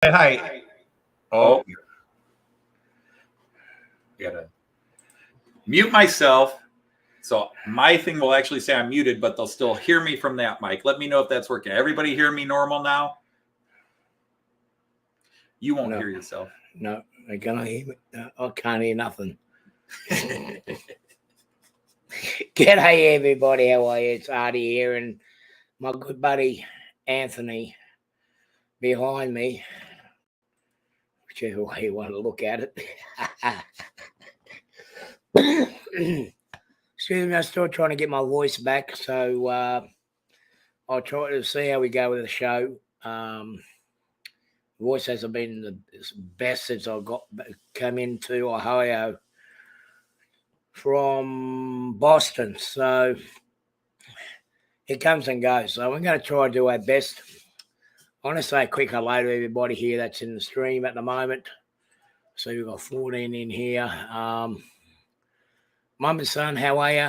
Hi. Oh, Gotta mute myself. So my thing will actually say I'm muted, but they'll still hear me from that mic. Let me know if that's working. Everybody hear me normal now? You won't hear yourself. No, I can't hear me. No, I can't hear nothing. G'day, everybody. How are you? It's Artie here, and my good buddy Anthony behind me. Whichever way you want to look at it. Excuse me, I'm still trying to get my voice back, so I'll try to see how we go with the show. Voice hasn't been the best since I come into Ohio from Boston, so it comes and goes. So we're going to try to do our best. I want to say a quick hello to everybody here that's in the stream at the moment. So we've got 14 in here. Mum and son, how are you?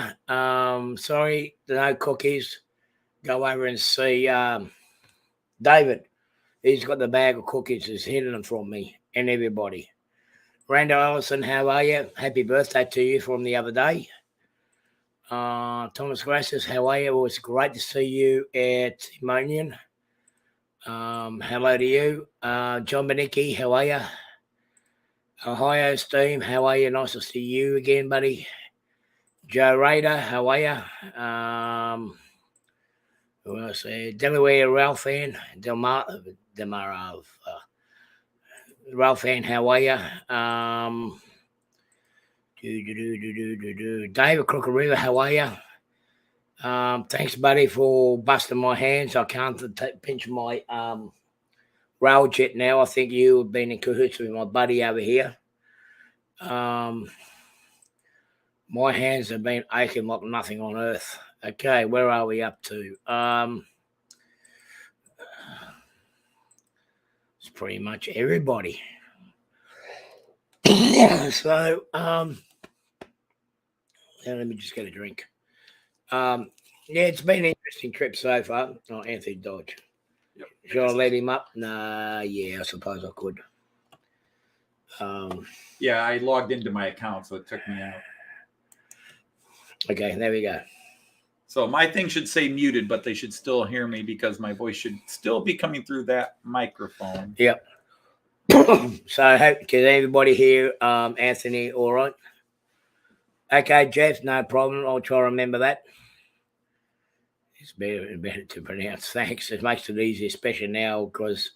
Sorry, no cookies. Go over and see David. He's got the bag of cookies. He's hidden them from me and everybody. Randall Ellison, how are you? Happy birthday to you from the other day. Thomas Gracias, how are you? It was great to see you at Simonian. Hello to you. John Benicki, how are you? Ohio Steam, how are you? Nice to see you again, buddy. Joe Raider, how are you? Who else? Delaware Ralph Ann, Demarov. Ralph Ann, how are you? David Crooked River, how are you? Thanks, buddy, for busting my hands. I can't pinch my rail jet now. I think you have been in cahoots with my buddy over here. My hands have been aching like nothing on earth. Okay, where are we up to? It's pretty much everybody. So, let me just get a drink. Yeah, it's been an interesting trip so far. Oh, Anthony Dodge. Yep. Should I let him up? Nah, yeah, I suppose I could. Yeah, I logged into my account, so it took me out. Okay, there we go. So my thing should say muted, but they should still hear me because my voice should still be coming through that microphone. Yep. So I hope, can everybody hear Anthony all right? Okay, Jeff, no problem. I'll try to remember that. It's better to pronounce. Thanks. It makes it easier, especially now because,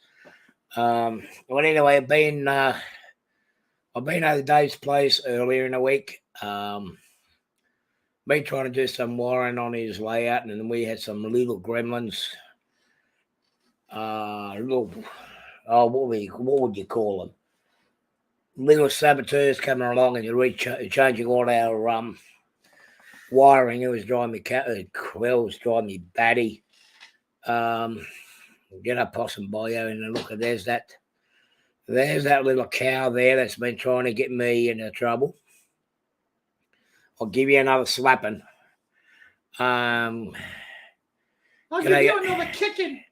well, anyway, I've been over Dave's place earlier in the week. Been trying to do some wiring on his layout, and then we had some little gremlins. What would you call them? Little saboteurs coming along and you're changing all our wiring. It was driving me batty. Get a possum bio and look at there's that little cow there that's been trying to get me into trouble. I'll give you another slapping. I'll give you another kicking.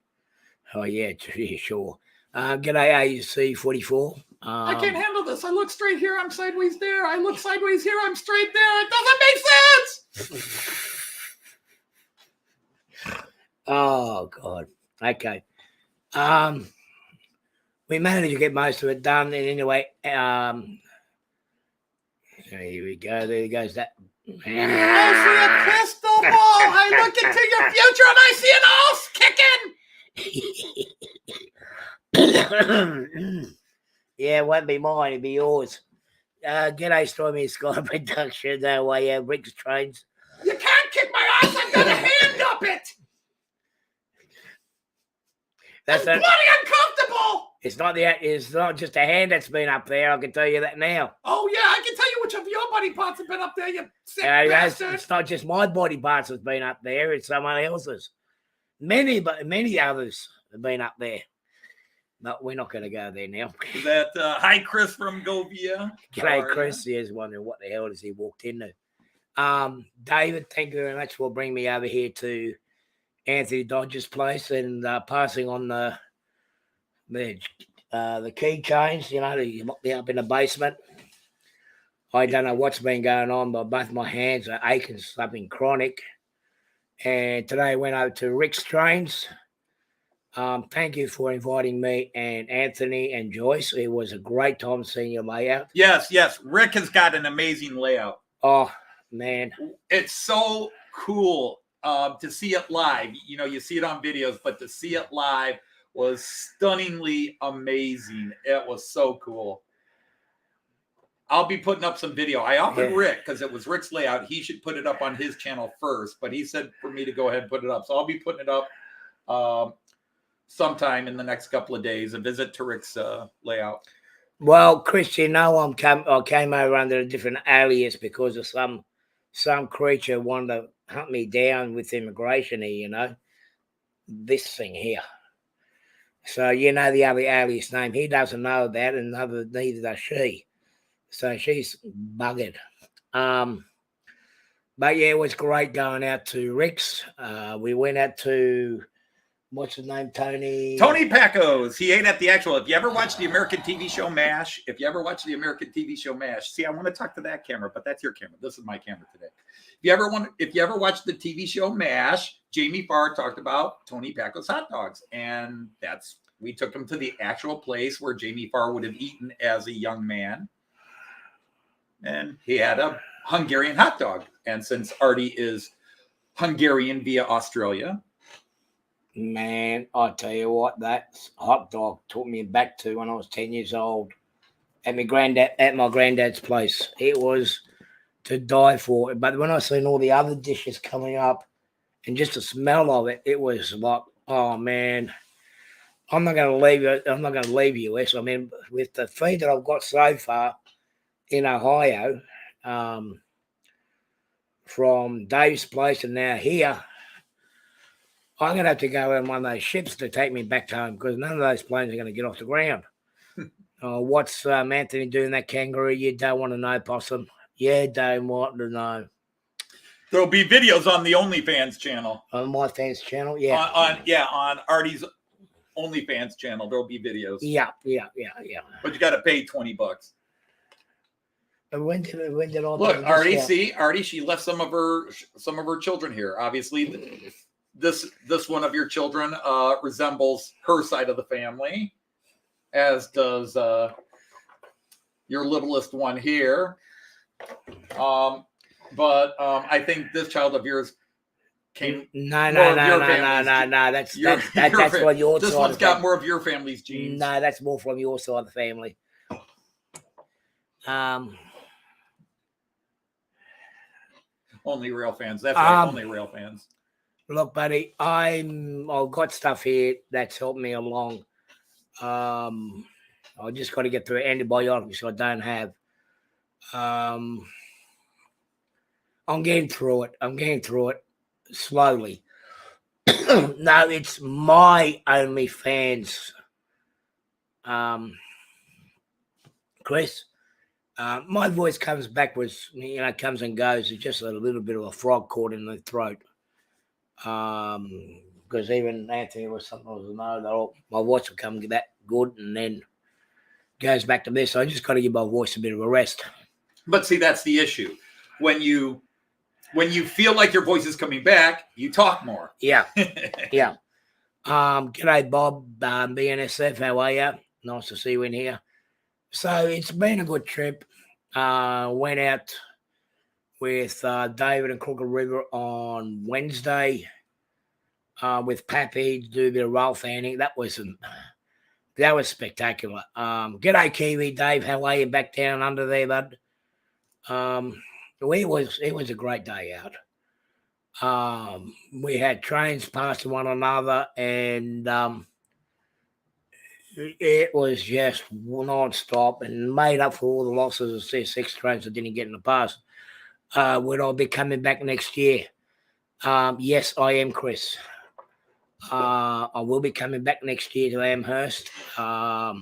Oh yeah, sure. G'day AUC44. I can't handle this. I look straight here, I'm sideways there. I look sideways here, I'm straight there. It doesn't make sense. Oh God. Okay. We managed to get most of it done. And anyway, here we go. There goes that. I see a crystal ball. I look into your future and I see an ass kicking. Yeah, it won't be mine. It'll be yours. G'day, Stormy Sky Production. That way, Rick's Trains. You can't kick my ass. I've got a hand up it. That's bloody uncomfortable. It's not just a hand that's been up there. I can tell you that now. Oh yeah, I can tell you which of your body parts have been up there. You sick bastard. It's not just my body parts that's been up there. It's someone else's. Many others have been up there. No, we're not going to go there now. Is that hi, Chris from Govia? G'day, Chris. He is wondering what the hell has he walked into. David, thank you very much for bringing me over here to Anthony Dodge's place and passing on the the keychains, they locked me up in the basement. I don't know what's been going on, but both my hands are aching, something chronic. And today I went over to Rick's Trains. Thank you for inviting me and Anthony and Joyce. It was a great time seeing your layout. Yes. Rick has got an amazing layout. Oh, man. It's so cool to see it live. You see it on videos, but to see it live was stunningly amazing. It was so cool. I'll be putting up some video. I offered Rick, because it was Rick's layout, he should put it up on his channel first, but he said for me to go ahead and put it up. So I'll be putting it up sometime in the next couple of days, a visit to Rick's layout. Well, Chris, I came over under a different alias because of some creature wanted to hunt me down with immigration here, this thing here. So the other alias name, he doesn't know about it, and neither does she. So she's buggered. But yeah, it was great going out to Rick's. We went out to, what's his name, Tony Pacos. He ate at the actual. If you ever watch the American TV show MASH, see, I want to talk to that camera, but that's your camera. This is my camera today. If you ever watch the TV show MASH, Jamie Farr talked about Tony Pacos hot dogs, and we took him to the actual place where Jamie Farr would have eaten as a young man. And he had a Hungarian hot dog. And since Artie is Hungarian via Australia. Man, I tell you what, that hot dog took me back to when I was 10 years old at my granddad's place. It was to die for. But when I seen all the other dishes coming up and just the smell of it, it was like, oh man, I'm not going to leave US. I mean, with the feed that I've got so far in Ohio, from Dave's place and now here, I'm going to have to go on one of those ships to take me back home because none of those planes are going to get off the ground. What's Anthony doing that kangaroo? You don't want to know, Possum. You don't want to know. There'll be videos on the OnlyFans channel. On my fans channel, yeah. On Artie's OnlyFans channel, there'll be videos. Yeah. But you got to pay $20. When did I look, Artie? She left some of her children here. Obviously, this one of your children resembles her side of the family, as does your littlest one here. But I think this child of yours came. No. That's from your side. This one's got more of your family's genes. No, that's more from your side of the family. Only real fans. That's right. Only real fans. Look, buddy, I've got stuff here that's helped me along. I just got to get through antibiotics I don't have. I'm getting through it slowly. No, it's my OnlyFans. Chris. My voice comes backwards, comes and goes. It's just a little bit of a frog caught in the throat. Because even Anthony was sometimes my voice will come that good and then goes back to this. So I just got to give my voice a bit of a rest. But see, that's the issue. When you feel like your voice is coming back, you talk more. Yeah. Yeah. G'day, Bob, BNSF. How are you? Nice to see you in here. So it's been a good trip. Went out with David and Crooked River on Wednesday with Pappy to do a bit of roll fanning. That was spectacular. G'day, Kiwi Dave. How are you back down under there, bud? It was a great day out. We had trains passing one another, and it was just non-stop and made up for all the losses of C6 trains that didn't get in the past. Would I be coming back next year? Yes, I am, Chris. I will be coming back next year to Amherst. I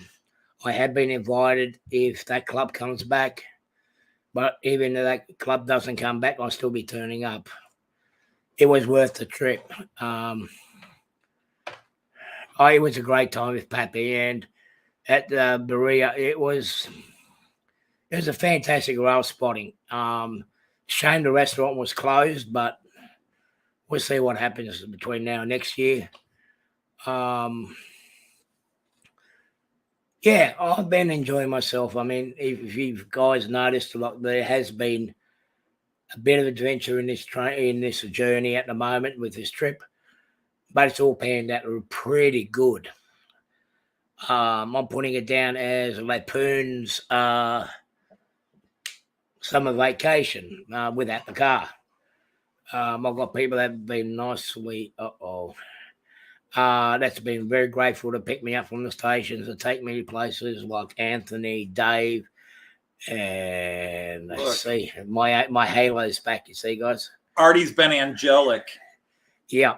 have been invited if that club comes back. But even if that club doesn't come back, I'll still be turning up. It was worth the trip. It was a great time with Pappy, and at the Berea. It was a fantastic rail spotting. Shame the restaurant was closed, but we'll see what happens between now and next year. Yeah, I've been enjoying myself. I mean, if you guys noticed, there has been a bit of adventure in this journey at the moment with this trip, but it's all panned out pretty good. I'm putting it down as Lapoon's summer vacation without the car. I've got people that have been nicely, that's been very grateful to pick me up from the stations and take me to places like Anthony, Dave, and let's see, my halo's back. You see, guys. Artie's been angelic. Yeah.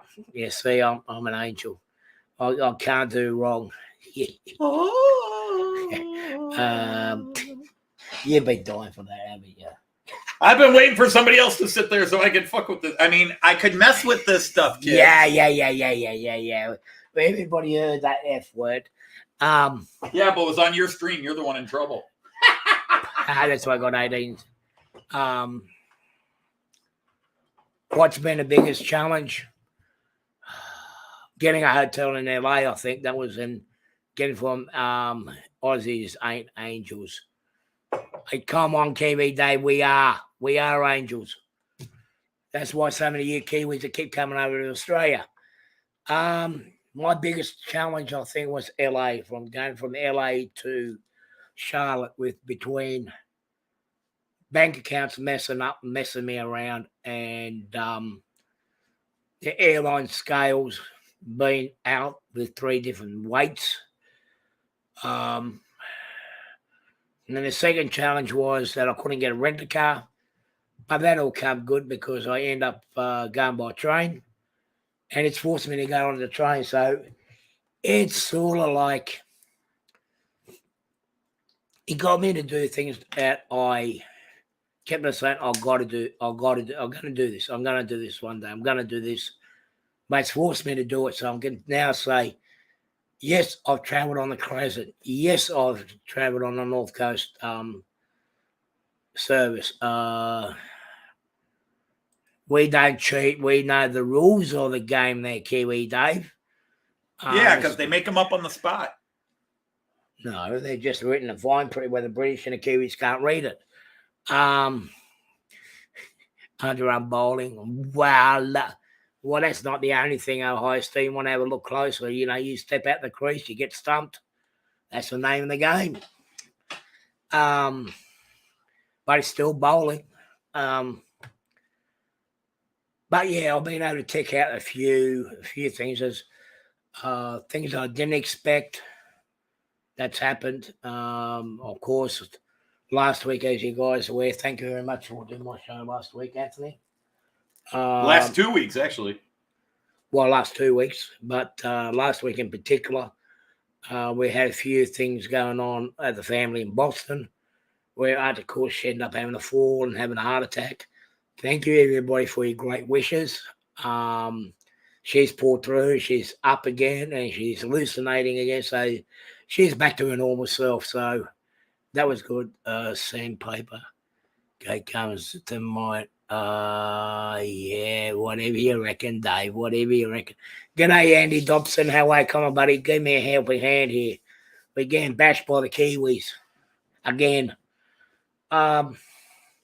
See, I'm an angel. I can't do wrong. You've been dying for that, haven't you? I've been waiting for somebody else to sit there so I could fuck with this. I mean, I could mess with this stuff, kid. Yeah. Everybody heard that F word. Yeah, but it was on your stream. You're the one in trouble. That's why I got 18. What's been the biggest challenge? Getting a hotel in LA, I think that was in getting from Aussies ain't angels. Hey, come on, Kiwi Day, we are angels. That's why so many of you Kiwis that keep coming over to Australia. My biggest challenge, I think, was LA, from going from LA to Charlotte, with between bank accounts messing me around, and the airline scales being out with 3 different weights. And then the second challenge was that I couldn't get a rental car, but that all came good because I end up going by train, and it's forced me to go on the train. So it's sort of like it got me to do things that I kept on saying, I'm going to do this. I'm going to do this one day. I'm going to do this. But it's forced me to do it. So I'm going to now say, yes, I've travelled on the Crescent. Yes, I've travelled on the North Coast service. We don't cheat. We know the rules of the game there, Kiwi Dave. Yeah, because they make them up on the spot. No, they're just written in fine print where the British and the Kiwis can't read it. Underarm bowling. Wow. Well, that's not the only thing Ohio State want to have a look closer. You know, you step out the crease, you get stumped. That's the name of the game. But it's still bowling. But yeah, I've been able to tick out a few things as things I didn't expect that's happened. Of course, last week, as you guys are aware, thank you very much for doing my show last week, Anthony. Last 2 weeks, actually. Well, last 2 weeks, but last week in particular, we had a few things going on at the family in Boston, where I, of course, she ended up having a fall and having a heart attack. Thank you, everybody, for your great wishes. She's pulled through. She's up again, and she's hallucinating again. So she's back to her normal self. So that was good. Sandpaper. Okay, comes to mind. Yeah, whatever you reckon, Dave. Whatever you reckon. G'day, Andy Dobson. How are you? Come on, buddy. Give me a helping hand here. We're getting bashed by the Kiwis again.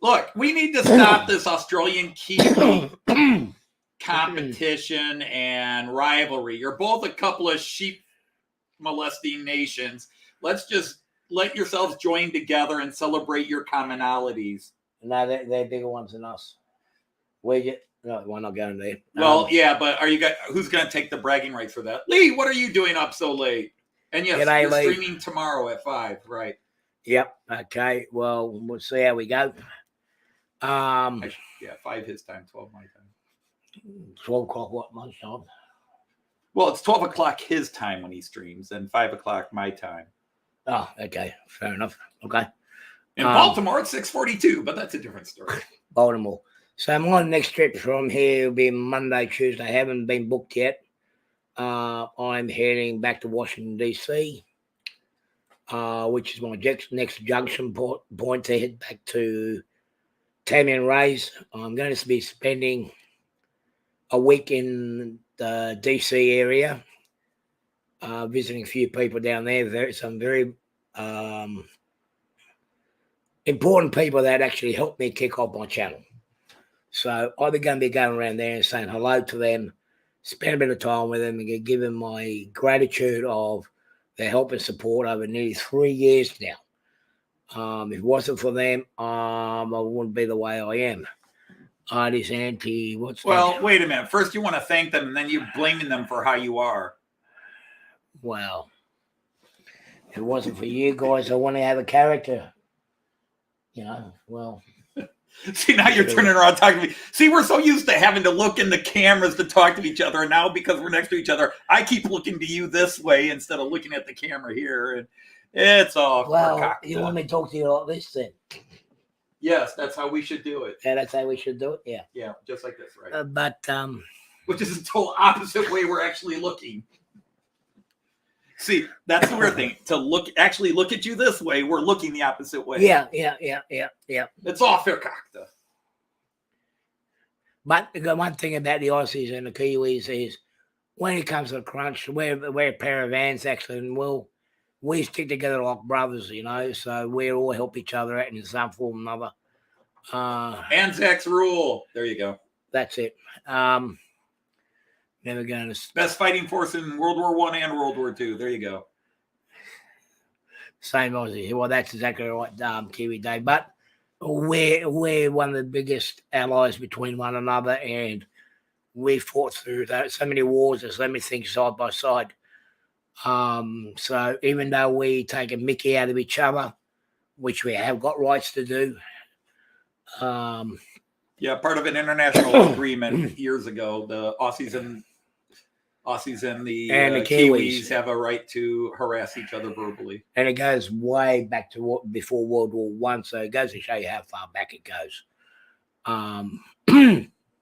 Look, we need to stop this Australian Kiwi competition and rivalry. You're both a couple of sheep molesting nations. Let's just let yourselves join together and celebrate your commonalities. No, they're bigger ones than us. No, we're not going there. Well, yeah, but who's going to take the bragging rights for that? Lee, what are you doing up so late? And yes, you're streaming tomorrow at 5, right? Yep. Okay. Well, we'll see how we go. 5 his time, 12 my time. 12 o'clock what, lunchtime? Well, it's 12 o'clock his time when he streams, and 5 o'clock my time. Oh, okay. Fair enough. Okay. In Baltimore, it's 6:42, but that's a different story. Baltimore. So my next trip from here will be Monday, Tuesday. I haven't been booked yet. I'm heading back to Washington, D.C. which is my next junction point to head back to Tammy and Ray's. I'm going to be spending a week in the DC area, visiting a few people down there. Some very important people that actually helped me kick off my channel. So I'm going to be going around there and saying hello to them, spend a bit of time with them, and give them my gratitude of their help and support over nearly 3 years now. If it wasn't for them, I wouldn't be the way I am. This auntie, wait a minute. First, you want to thank them, and then you're blaming them for how you are. Well, if it wasn't for you guys, I want to have a character. Well. See, now you're turning around talking to me. See, we're so used to having to look in the cameras to talk to each other, and now because we're next to each other, I keep looking to you this way instead of looking at the camera here, and it's all. Well, you want me to talk to you like this then? Yes, that's how we should do it. Yeah, that's how we should do it. Yeah. Yeah, just like this, right? Which is the total opposite way we're actually looking. See, that's the weird thing. To actually look at you this way, we're looking the opposite way. Yeah. It's all fair cockta. But the one thing about the Aussies and the Kiwis is when it comes to the crunch, we're a pair of ants actually, and we stick together like brothers, so we all help each other out in some form or another. Anzacs rule. There you go. That's it. Never going to best fighting force in World War I and World War II. There you go. Same Aussie. Well, that's exactly right, Kiwi Day. But we're one of the biggest allies between one another, and we fought through so many wars. There's so many things side by side. So even though we take a mickey out of each other, which we have got rights to do. Part of an international agreement years ago, the Aussies and the Kiwis have a right to harass each other verbally. And it goes way back to before World War I, so it goes to show you how far back it goes.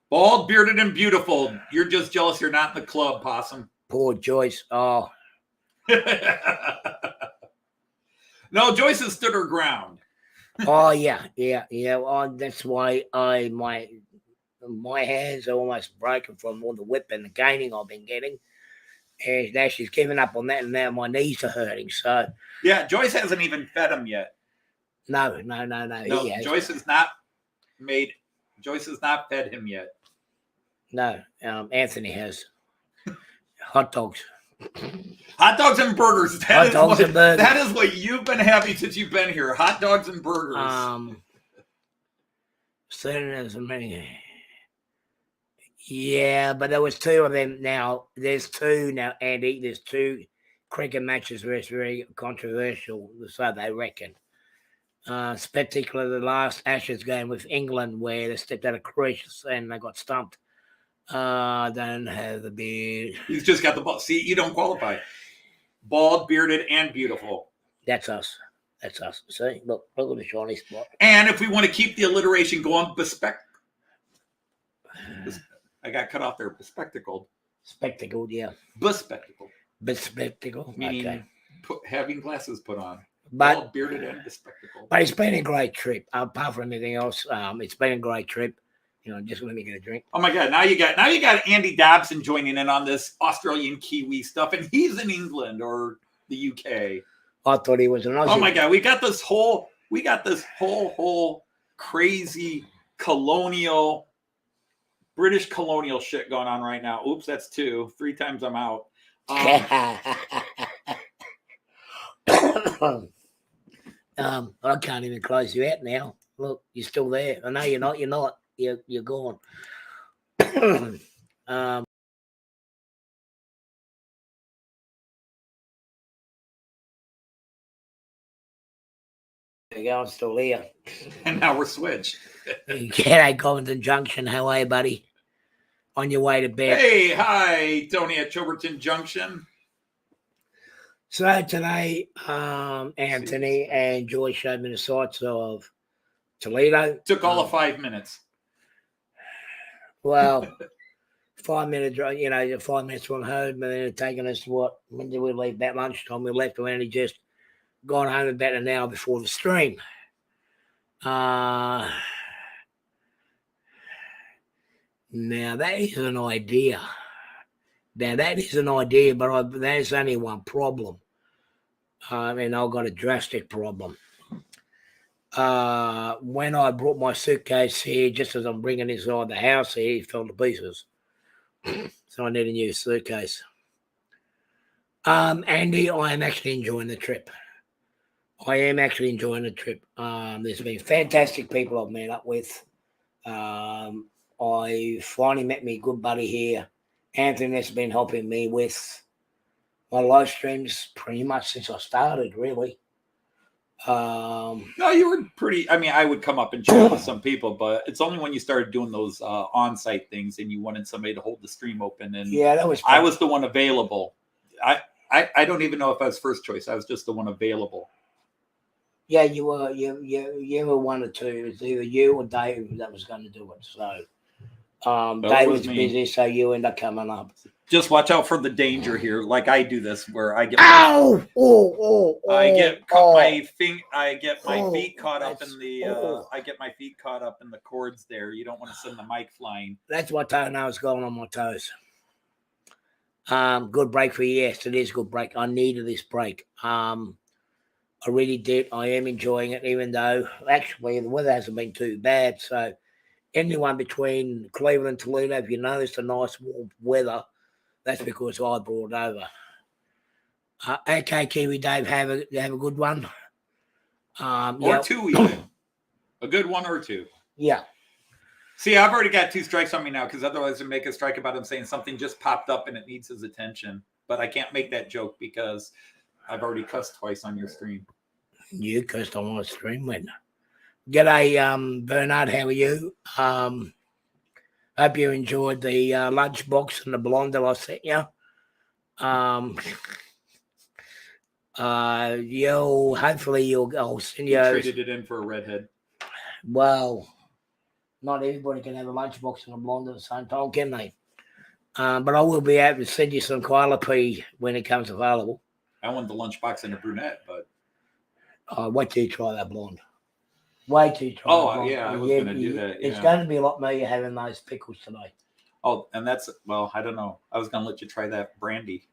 Bald, bearded, and beautiful. You're just jealous you're not in the club, Possum. Poor Joyce. Oh. No, Joyce has stood her ground. Oh, yeah. Well, that's why my hands are almost broken from all the whip and the caning I've been getting. And now she's given up on that, and now my knees are hurting. So yeah, Joyce hasn't even fed him yet. No. Joyce has not fed him yet. No, Anthony has. Hot dogs. Hot dogs and burgers. That is what you've been having since you've been here. Hot dogs and burgers. There's many. Yeah, but there was two of them now. There's two now, Andy. There's two cricket matches where it's very controversial, so they reckon. Particularly the last Ashes game with England where they stepped out of crease and they got stumped. Don't have the beard. He's just got the ball. See, you don't qualify. Bald, bearded, and beautiful. That's us. See, look at the shiny spot. And if we want to keep the alliteration going, I got cut off there. Bespectacled. Spectacled, yeah. Bespectacled. Meaning having glasses put on. But bald, bearded, and bespectacled. But it's been a great trip. Apart from anything else, it's been a great trip. Just let me get a drink. Oh my God! Now you got Andy Dobson joining in on this Australian Kiwi stuff, and he's in England or the UK. I thought he was an Aussie. Oh my God! We got this whole crazy British colonial shit going on right now. Oops, that's 2. 3 times I'm out. I can't even close you out now. Look, you're still there. I know you're not. You're not. You're gone. There you go. I'm still here. And now we're switched. G'day, Covington Junction. How are you, buddy? On your way to bed? Hey, hi, Tony at Choberton Junction. So today, Anthony and Joy showed me the sights of Toledo. Took all of 5 minutes. Well, 5 minutes, 5 minutes from home, and then it taken us when did we leave? About lunchtime. We left around just got home about an hour before the stream. Now that is an idea. But there's only one problem. And I've got a drastic problem. When I brought my suitcase here, just as I'm bringing it inside the house here, it fell to pieces. So I need a new suitcase. Andy, I am actually enjoying the trip. There's been fantastic people I've met up with. I finally met my good buddy here, Anthony, that's been helping me with my live streams pretty much since I started, really. No, you were pretty. I mean, I would come up and chat with some people, but it's only when you started doing those on-site things and you wanted somebody to hold the stream open. And yeah, that was. I was the one available. I don't even know if I was first choice. I was just the one available. Yeah, you were. You were one or two. It was either you or Dave that was going to do it. So, Dave was busy, so you end up coming up. Just watch out for the danger here. Like I do this, where I get my feet caught up in the I get my feet caught up in the cords there. You don't want to send the mic flying. That's what toenails going on my toes. Good break for you. Yes, it is a good break. I needed this break. I really did. I am enjoying it, even though actually the weather hasn't been too bad. So anyone between Cleveland and Toledo, if you notice the nice warm weather, that's because I brought it over. Okay, Kiwi Dave, have a good one. Or two, even. A good one or two. Yeah. See, I've already got 2 strikes on me now, because otherwise it'd make a strike about him saying something just popped up and it needs his attention. But I can't make that joke because I've already cussed twice on your stream. You cussed on my stream, when? G'day, Bernard, how are you? Hope you enjoyed the lunchbox and the blonde that I sent you. Hopefully I'll send you. You traded it in for a redhead. Well, not everybody can have a lunchbox and a blonde at the same time, can they? But I will be able to send you some Kyla P when it comes available. I want the lunchbox and a brunette, but wait till you try that blonde. Wait till you try. Oh yeah, I was going to do that. Yeah. It's going to be a lot more having those pickles today. Oh, and that's, well, I don't know. I was going to let you try that brandy.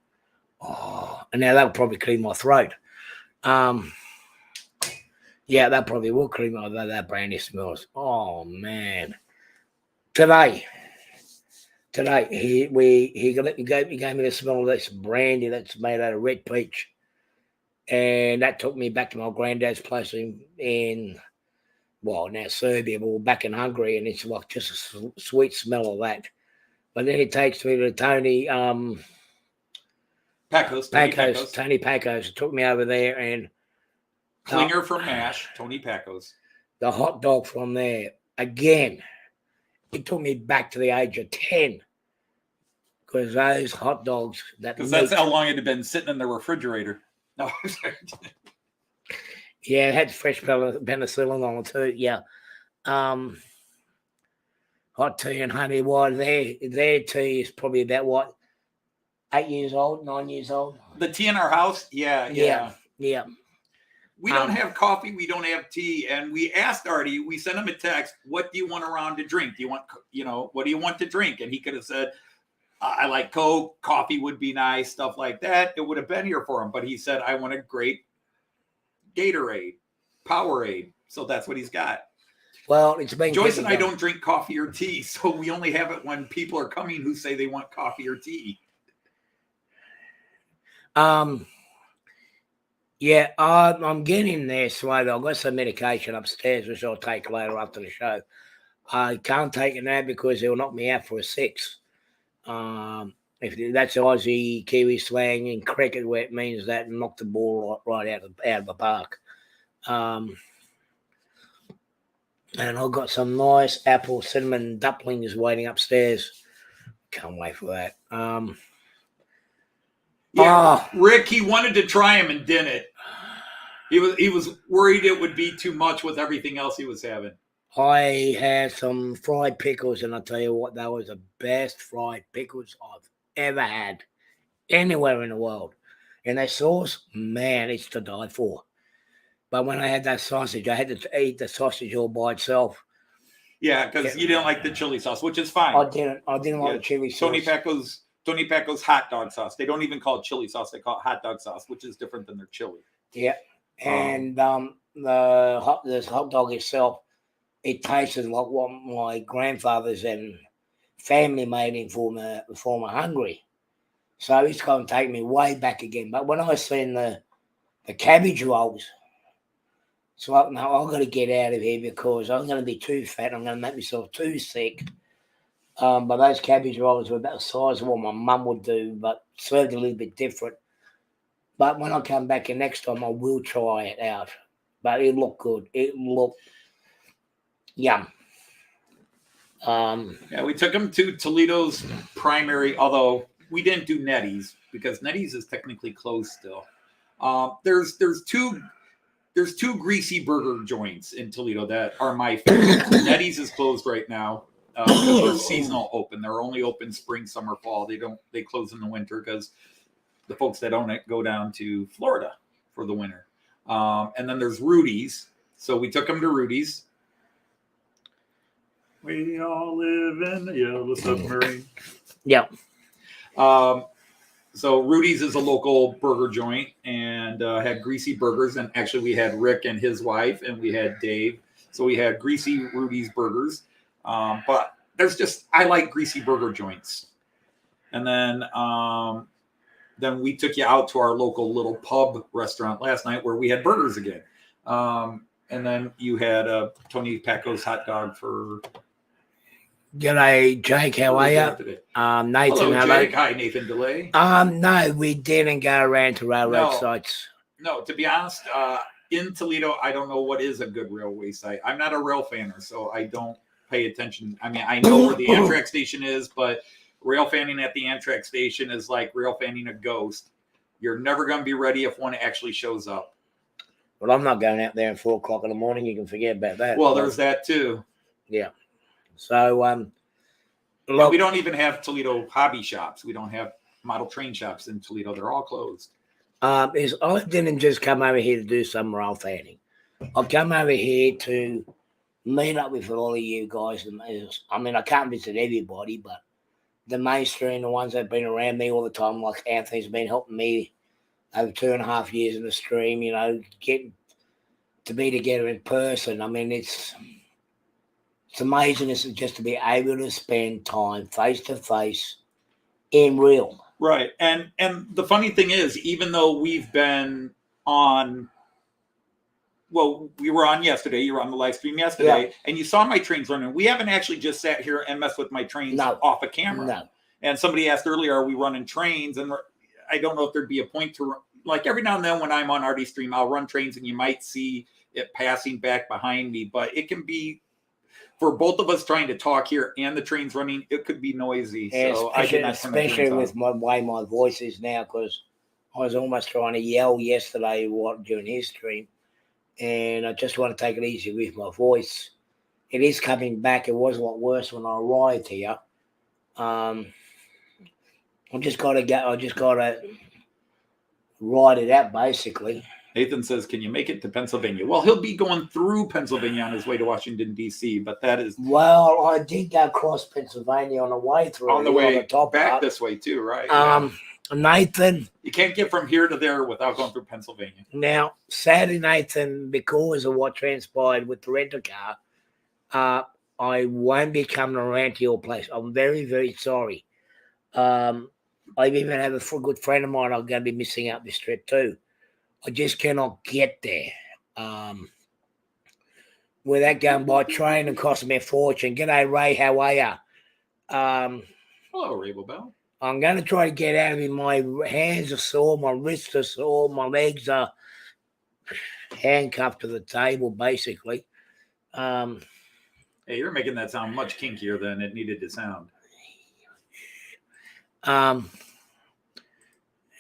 Oh, and now that'll probably clean my throat. Yeah, that probably will clean my throat. That brandy smells. Oh man. Today he gave me the smell of this brandy that's made out of red peach, and that took me back to my granddad's place in now Serbia, but we're back in Hungary, and it's like just a sweet smell of that. But then it takes me to Tony Pacos. Tony Pacos. It took me over there, and Klinger from MASH, Tony Pacos. The hot dog from there again. It took me back to the age of 10, because those hot dogs. Because that's how long it had been sitting in the refrigerator. No, yeah, it had fresh penicillin on it too. Yeah, hot tea and honey water. Their tea is probably about what, 8 years old, 9 years old. The tea in our house, yeah. We don't have coffee. We don't have tea. And we asked Artie, we sent him a text, what do you want around to drink? Do you want, what do you want to drink? And he could have said, I like Coke. Coffee would be nice, stuff like that. It would have been here for him. But he said, I want a great Gatorade, Powerade. So that's what he's got. Well, it's been Joyce and I don't drink coffee or tea. So we only have it when people are coming who say they want coffee or tea. Yeah, I'm getting there slowly. I've got some medication upstairs, which I'll take later after the show. I can't take it now because it'll knock me out for a 6. If that's Aussie Kiwi slang in cricket, where it means that knock the ball right out of the park. And I've got some nice apple cinnamon dumplings waiting upstairs. Can't wait for that. Rick, he wanted to try him and didn't. He was worried it would be too much with everything else he was having. I had some fried pickles, and I'll tell you what, that was the best fried pickles I've ever had anywhere in the world. And that sauce, man, it's to die for. But when I had that sausage, I had to eat the sausage all by itself. Yeah, because you didn't like the chili sauce, which is fine. I didn't like the chili sauce. Tony Paco's hot dog sauce. They don't even call it chili sauce. They call it hot dog sauce, which is different than their chili. Yeah. And the hot dog itself, it tasted like what my grandfathers and family made in former Hungary. So it's going to take me way back again. But when I seen the cabbage rolls, so I've got to get out of here because I'm going to be too fat. I'm going to make myself too sick. But those cabbage rolls were about the size of what my mum would do, but served a little bit different. But when I come back the next time, I will try it out. But it looked good. It looked yum. Yeah, we took them to Toledo's primary, although we didn't do Nettie's because Nettie's is technically closed still. There's two greasy burger joints in Toledo that are my favorite. Nettie's is closed right now because they're seasonal open. They're only open spring, summer, fall. They close in the winter because the folks that own it go down to Florida for the winter. And then there's Rudy's. So we took them to Rudy's. We all live in the yellow submarine. Yeah. So Rudy's is a local burger joint and had greasy burgers. And actually we had Rick and his wife and we had Dave. So we had greasy Rudy's burgers. But I like greasy burger joints. And then we took you out to our local little pub restaurant last night where we had burgers again. And then you had Tony Paco's hot dog for... G'day, Jake. How are you? Nathan, hello, Jake. Hi, Nathan Delay. No, we didn't go around to railroad sites. No, to be honest, in Toledo, I don't know what is a good railway site. I'm not a rail fanner, so I don't pay attention. I mean, I know where the Amtrak station is, but rail fanning at the Amtrak station is like rail fanning a ghost. You're never going to be ready if one actually shows up. Well, I'm not going out there at 4 o'clock in the morning. You can forget about that. Well, there's that too. Yeah. So, look, we don't even have Toledo hobby shops. We don't have model train shops in Toledo. They're all closed. I didn't just come over here to do some rail fanning. I've come over here to meet up with all of you guys. I mean, I can't visit everybody, but the mainstream, the ones that have been around me all the time, like Anthony's been helping me over 2.5 years in the stream, getting to be together in person. I mean, it's amazing just to be able to spend time face to face in real. Right. And the funny thing is, even though we've been on, well, we were on yesterday, you were on the live stream yesterday, and you saw my trains running. We haven't actually just sat here and messed with my trains off a camera. No. And somebody asked earlier, are we running trains? And I don't know if there'd be a point to, like every now and then when I'm on RD stream, I'll run trains and you might see it passing back behind me, but it can be, for both of us trying to talk here and the trains running, it could be noisy. Yeah, so especially with my way my voice is now, because I was almost trying to yell yesterday during his stream, and I just want to take it easy with my voice. It is coming back. It was a lot worse when I arrived here. I just got to ride it out, basically. Nathan says, can you make it to Pennsylvania? Well, he'll be going through Pennsylvania on his way to Washington, D.C., but that is... Well, I did go across Pennsylvania on the way through. On the way back this way, too, right? Nathan... You can't get from here to there without going through Pennsylvania. Now, sadly, Nathan, because of what transpired with the rental car, I won't be coming around to your place. I'm very, very sorry. I even have a good friend of mine I'm going to be missing out this trip, too. I just cannot get there. Without going by train and costing me a fortune. G'day, Ray. How are you? Hello, Rabel Bell. I'm going to try to get out of it. My hands are sore. My wrists are sore. My legs are handcuffed to the table, basically. Hey, you're making that sound much kinkier than it needed to sound.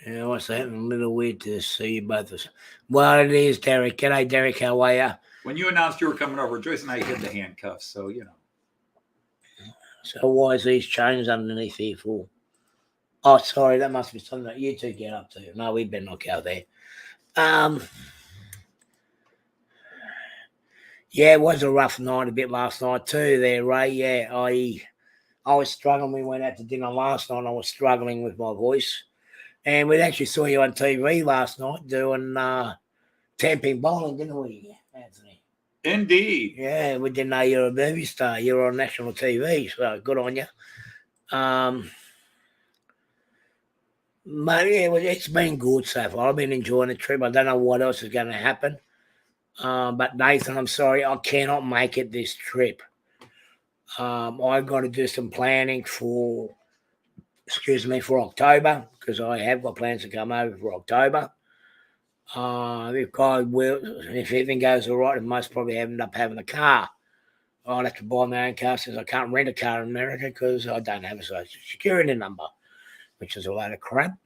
Yeah, what's that? A little weird to see you both of us. Well, it is, Derek. G'day, Derek. How are you? When you announced you were coming over, Joyce and I hid the handcuffs, so, So why is these chains underneath here for? Oh, sorry, that must be something that you two get up to. No, we better not go there. Yeah, it was a rough night a bit last night too there, Ray. Yeah, I was struggling. We went out to dinner last night and I was struggling with my voice. And we actually saw you on TV last night doing tamping bowling, didn't we, Anthony? Indeed. Yeah, we didn't know you were a movie star. You were on national TV, so good on you. Mate, yeah, it's been good so far. I've been enjoying the trip. I don't know what else is going to happen. But Nathan, I'm sorry, I cannot make it this trip. I've got to do some planning for October, because I have got plans to come over for October. If God will, if everything goes all right, I most probably end up having a car. I'll have to buy my own car since I can't rent a car in America because I don't have a social security number, which is a lot of crap.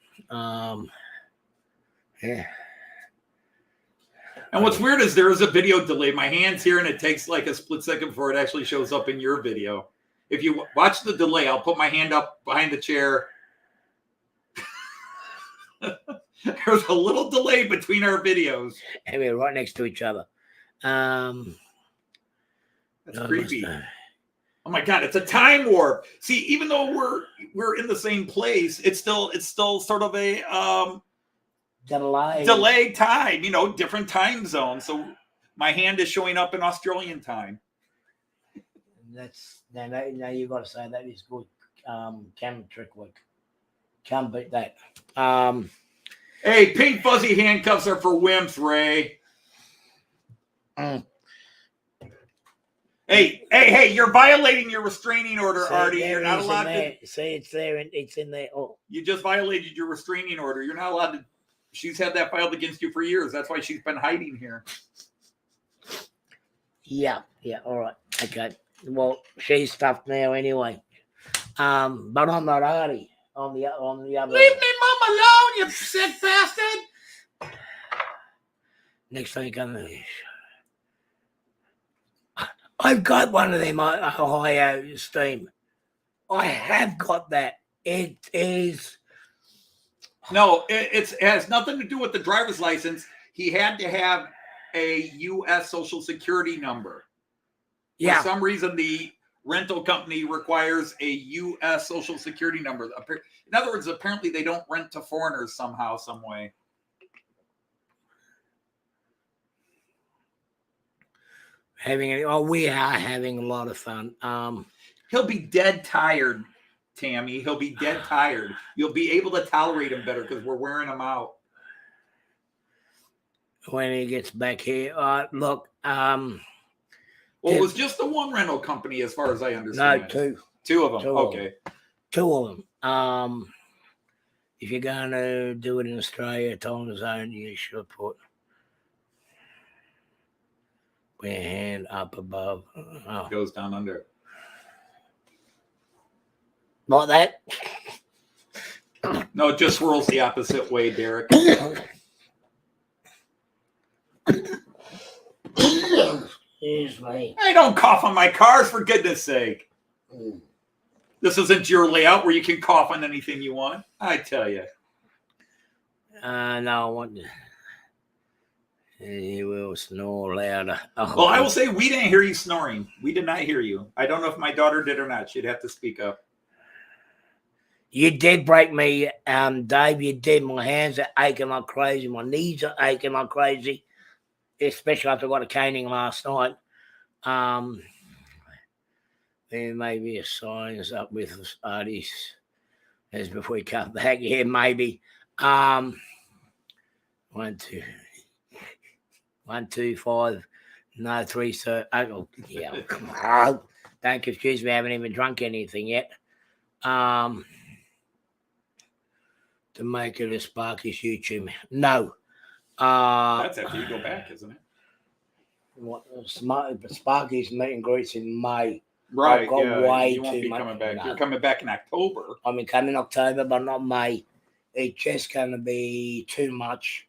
Yeah. And what's weird is there is a video delay. My hand's here, and it takes like a split second before it actually shows up in your video. If you watch the delay, I'll put my hand up behind the chair. There's a little delay between our videos. And we're right next to each other. That's creepy. Oh my God, it's a time warp. See, even though we're in the same place, it's still sort of a delay time, different time zone. So my hand is showing up in Australian time. That's now you've got to say that is good camera trick work. Can't beat that. Hey, pink fuzzy handcuffs are for wimps, Ray. Hey, you're violating your restraining order, Artie. You're not allowed to. See, it's there, and it's in there. Oh. You just violated your restraining order. You're not allowed to. She's had that filed against you for years. That's why she's been hiding here. Yeah, all right. Okay. Well, she's stuffed now anyway. But I'm not Artie. On the other. Leave me mom alone, you sick bastard. Next thing I've got one of them Ohio steam. I have got that. It is. No, it has nothing to do with the driver's license. He had to have a U.S. Social Security number. Yeah. For some reason, the rental company requires a U.S. Social Security number. In other words, apparently they don't rent to foreigners somehow, some way. We are having a lot of fun. He'll be dead tired, Tammy. He'll be dead tired. You'll be able to tolerate him better because we're wearing him out. When he gets back here, look. Well, it was just the one rental company, as far as I understand. No, two. Two of them. Okay. Two of them. If you're going to do it in Australia, time zone, you should put your hand up above. Oh. It goes down under. Like that? No, it just swirls the opposite way, Derek. Excuse me. Hey, don't cough on my cars, for goodness sake. This isn't your layout where you can cough on anything you want. I tell you. No, I want to. He will snore louder. Oh. Well, I will say we didn't hear you snoring. We did not hear you. I don't know if my daughter did or not. She'd have to speak up. You did break me, Dave. You did. My hands are aching like crazy. My knees are aching like crazy, especially after I got a caning last night. There may be a signs up with Artie's as before we come back. Yeah, maybe. 1, 2, 5. No, 3. So, yeah. Don't confuse me. I haven't even drunk anything yet. To make it a Sparky's YouTube. No. That's after you go back, isn't it? What Sparky's meet and greets in May. Right. I've got way you won't too be much. coming back. No. You're coming back in October. I mean, coming October, but not May. It's just going to be too much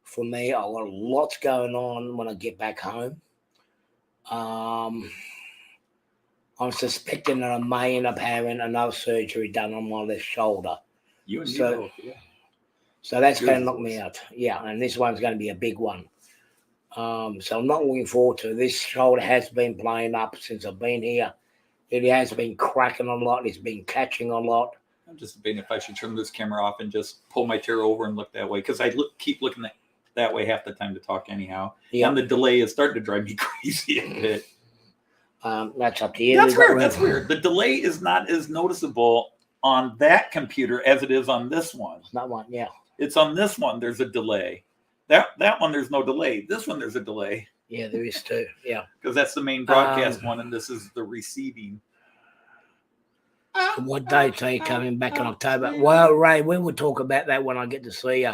for me. I've got lots going on when I get back home. I'm suspecting that I may end up having another surgery done on my left shoulder. You and me both, yeah. So that's going to knock me out. Yeah, and this one's going to be a big one. So I'm not looking forward to it. This shoulder has been playing up since I've been here. It has been cracking a lot. It's been catching a lot. I'm just debating if I should turn this camera off and just pull my chair over and look that way, because I keep looking that way half the time to talk anyhow. Yep. And the delay is starting to drive me crazy a bit. That's up to you. That's weird. That's weird. The delay is not as noticeable on that computer as it is on this one. That one, yeah. It's on this one. There's a delay. That one, there's no delay. This one, there's a delay. Yeah, there is too. Yeah, because that's the main broadcast one, and this is the receiving. What dates are you coming back in October? Well, Ray, we will talk about that when I get to see you.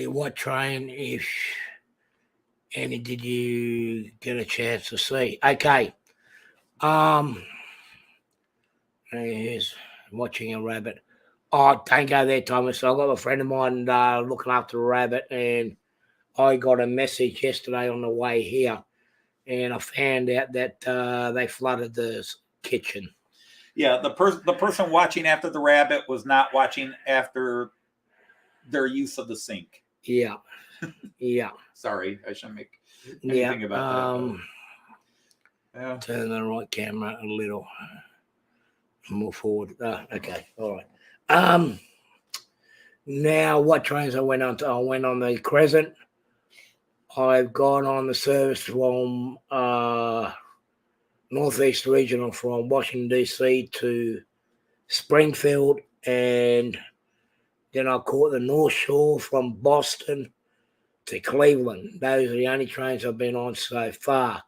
What train, if any, did you get a chance to see? Okay. Here's watching a rabbit. Oh, don't go there, Thomas. I've got a friend of mine looking after a rabbit, and I got a message yesterday on the way here, and I found out that they flooded the kitchen. Yeah, the person watching after the rabbit was not watching after their use of the sink. Yeah, yeah. Sorry, I shouldn't make anything about that. Yeah. Turn the right camera a little more forward. Okay, all right. Now, what trains I went on to? I went on the Crescent. I've gone on the service from Northeast Regional from Washington, D.C. to Springfield, and then I caught the North Shore from Boston to Cleveland. Those are the only trains I've been on so far.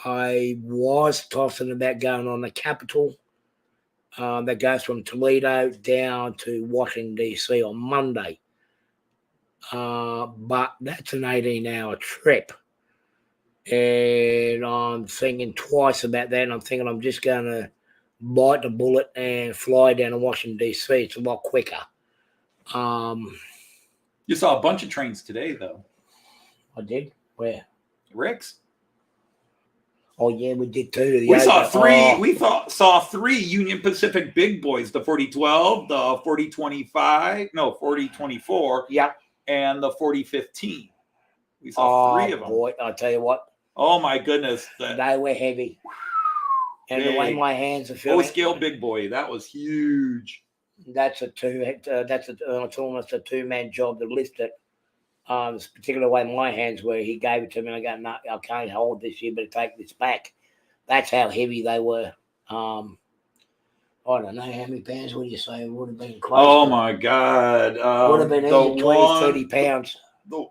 I was tossing about going on the Capital that goes from Toledo down to Washington, D.C. on Monday. But that's an 18-hour trip. And I'm thinking twice about that. And I'm thinking I'm just going to bite the bullet and fly down to Washington, D.C. It's a lot quicker. You saw a bunch of trains today, though. I did? Where? Rick's. Oh, yeah, we did too. We saw three. Oh. We saw three Union Pacific big boys: the 4012, the 4024. Yeah. And the 4015. We saw three of them. Boy, I'll tell you what. Oh my goodness. They were heavy. And big. The way my hands are feeling. Scale big boy. That was huge. That's it's almost a two-man job to lift it. This particular way my hands were, he gave it to me and I go, no, I can't hold this, you better take this back. That's how heavy they were. I don't know how many pounds would you say? It would have been close. Oh my God. Would have been easy 20, 30 pounds. I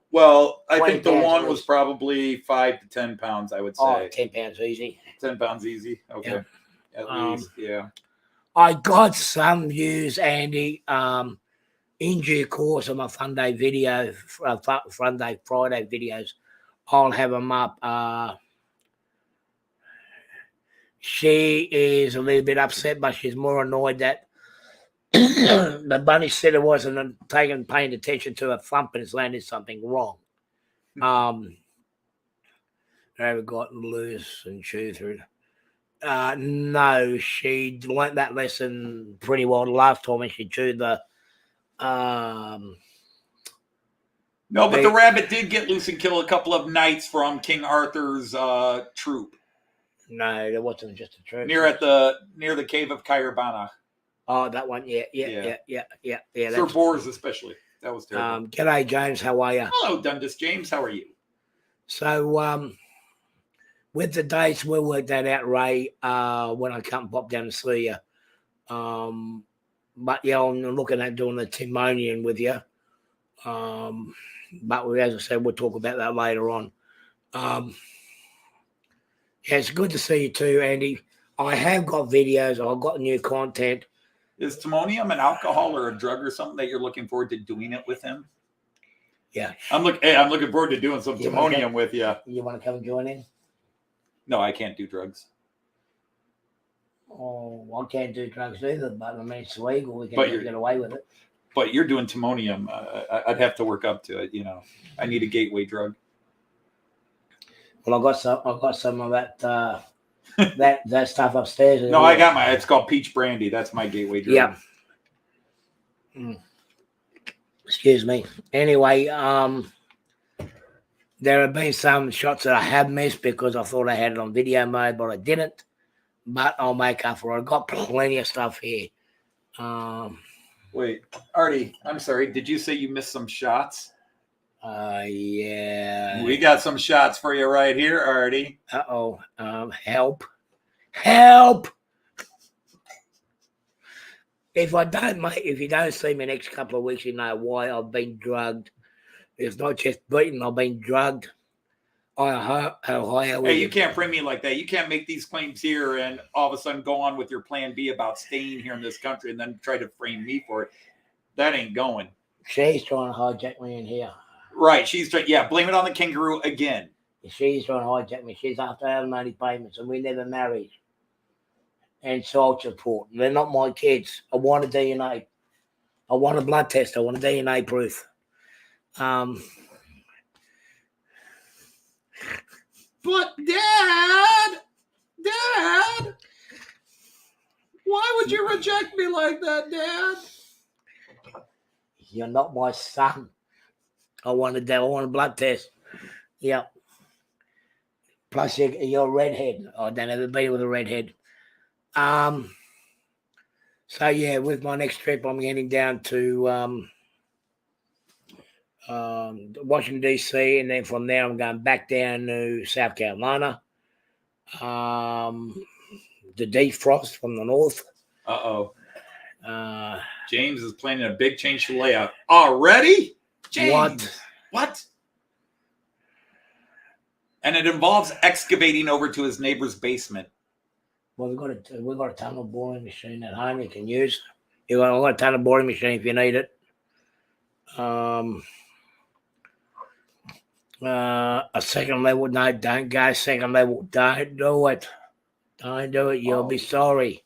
think the one was probably 5 to 10 pounds, I would say. Oh, 10 pounds easy. 10 pounds easy. Okay. Yeah. At least, yeah. I got some views, Andy, in due course of my Fun Day video, Fun Day Friday videos. I'll have them up. She is a little bit upset, but she's more annoyed that the bunny sitter wasn't paying attention to her thump and it's landed something wrong. They got loose and chewed through. No, she learnt that lesson pretty well last time when she chewed the. No, but the rabbit did get loose and kill a couple of knights from King Arthur's troop. No, there wasn't just a troop. Near the cave of Caerbanna. Oh, that one, yeah. Sir Bors especially. That was terrible. G'day, James. How are you? Hello, Dundas James. How are you? So, with the dates, we'll work that out, Ray, when I come pop down to see you. But, yeah, I'm looking at doing the Timonian with you. But as I said, we'll talk about that later on. Yeah, it's good to see you too, Andy. I have got videos. I've got new content. Is timonium an alcohol or a drug or something that you're looking forward to doing it with him? Yeah. I'm looking forward to doing some timonium with you. You want to come and join in? No, I can't do drugs. Oh, I can't do drugs either, but I mean, it's legal. We can get away with it. But you're doing timonium. I'd have to work up to it. You know, I need a gateway drug. Well, I got some of that that stuff upstairs. No, I got it's called peach brandy. That's my gateway drug. Yeah. Excuse me. Anyway, there have been some shots that I have missed because I thought I had it on video mode, but I didn't. But I'll make up for it. I've got plenty of stuff here. Wait, Artie, I'm sorry. Did you say you missed some shots? Yeah. We got some shots for you right here, Artie. Uh-oh. Help. Help! If you don't see me next couple of weeks, you know why. I've been drugged. It's not just beaten, I've been drugged. Ohio. Hey, you can't frame me like that. You can't make these claims here and all of a sudden go on with your plan B about staying here in this country and then try to frame me for it. That ain't going. She's trying to hijack me in here. Right. She's trying. Yeah, blame it on the kangaroo again. She's trying to hijack me. She's after alimony payments, and we never married. And child support. They're not my kids. I want a DNA. I want a blood test. I want a DNA proof. But Dad, why would you reject me like that, Dad? You're not my son. I want a blood test. Yep. Plus, you're a redhead. I've never been with a redhead. So yeah, with my next trip, I'm heading down to Washington D.C. and then from there, I'm going back down to South Carolina. The defrost from the north. James is planning a big change to layout already. James, what? And it involves excavating over to his neighbor's basement. Well, we've got a tunnel boring machine at home you can use. I've got a tunnel boring machine if you need it. A second level, no, don't go second level. Don't do it. Don't do it. You'll be sorry.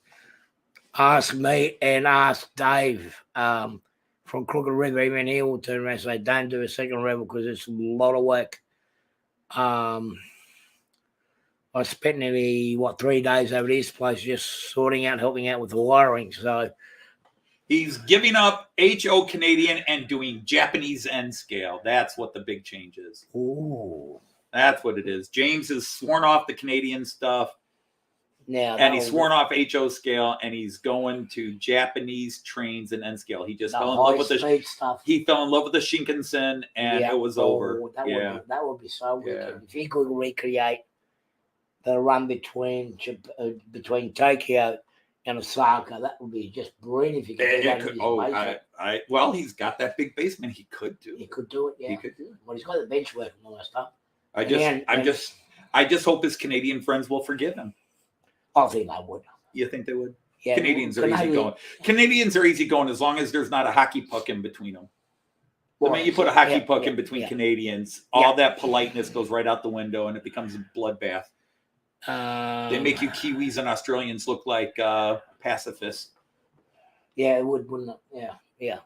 Ask me and ask Dave from Crooked River. Even he will turn around and say, don't do a second level because it's a lot of work. I spent nearly 3 days over this place just helping out with the wiring. So he's giving up HO Canadian and doing Japanese N scale. That's what the big change is. Ooh, that's what it is. James has sworn off the Canadian stuff. Now, and he's sworn off HO scale, and he's going to Japanese trains and N scale. He just fell in love with the stuff. He fell in love with the Shinkansen, and it was over. That would be so wicked. If he could recreate the run between Tokyo and Osaka, that would be just brilliant. If he could do that. Well, he's got that big basement. He could do it. He could do it. Yeah, he could do it. Well, he's got the bench work and all that stuff. I just hope his Canadian friends will forgive him. I think they would. You think they would? Yeah, Canadians are easy going. Canadians are easy going as long as there's not a hockey puck in between them. The minute you put a hockey puck in between Canadians, all that politeness goes right out the window, and it becomes a bloodbath. They make you Kiwis and Australians look like pacifists. Yeah, it would, wouldn't it? Yeah.